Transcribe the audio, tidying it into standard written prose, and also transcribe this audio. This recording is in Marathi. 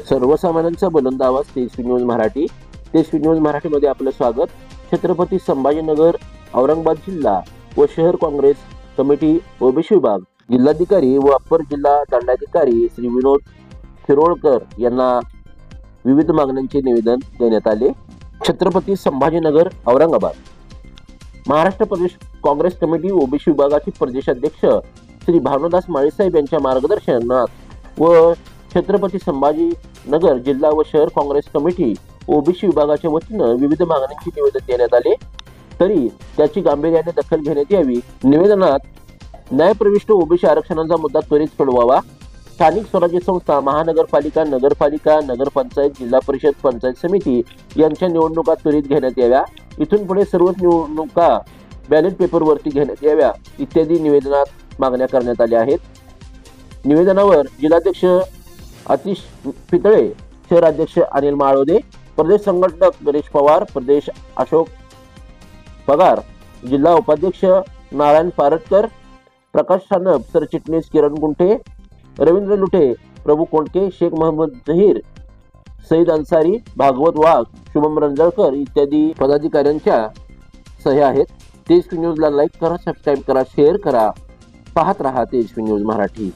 सर्वसामान्यांचा बुलंद आवाज तेजस्वी न्यूज मराठी. तेजस्वी न्यूज मराठीमध्ये आपलं स्वागत. छत्रपती संभाजीनगर औरंगाबाद जिल्हा व शहर काँग्रेस कमिटी ओबीसी विभाग जिल्हाधिकारी व अप्पर जिल्हा दंडाधिकारी श्री विनोद खिरोळकर यांना विविध मागण्यांचे निवेदन देण्यात आले. छत्रपती संभाजीनगर औरंगाबाद महाराष्ट्र प्रदेश काँग्रेस कमिटी ओबीसी विभागाचे प्रदेशाध्यक्ष श्री भानुदास माळीसाहेब यांच्या मार्गदर्शनात व छत्रपती संभाजीनगर जिल्हा व शहर काँग्रेस कमिटी ओबीसी विभागाच्या वतीनं विविध मागण्यांची निवेदन देण्यात आले, तरी त्याची गांभीर्याने दखल घेण्यात यावी. निवेदनात न्यायप्रविष्ट ओबीसी आरक्षणाचा मुद्दा त्वरित सोडवावा. स्थानिक स्वराज्य संस्था, महानगरपालिका, नगरपालिका, नगरपंचायत, जिल्हा परिषद, पंचायत समिती यांच्या निवडणुका त्वरित घेण्यात याव्या. इथून पुढे सर्वच निवडणुका बॅलेट पेपरवरती घेण्यात याव्या इत्यादी निवेदनात मागण्या करण्यात आल्या आहेत. निवेदनावर जिल्हाध्यक्ष आतिश पितळे, शहराध्यक्ष अनिल माळोदे, प्रदेश संघटक गणेश पवार, प्रदेश अशोक पगार, जिल्हा उपाध्यक्ष नारायण पारटकर, प्रकाश सानप, सरचिटणीस किरण गुंठे, रवींद्र लुटे, प्रभू कोंडके, शेख महम्मद जहीर, सईद अन्सारी, भागवत वाघ, शुभम रंजळकर इत्यादी पदाधिकाऱ्यांच्या सह्या आहेत. तेजस्वी न्यूजला लाईक करा, सबस्क्राईब करा, शेअर करा. पाहत रहा तेजस्वी न्यूज मराठी.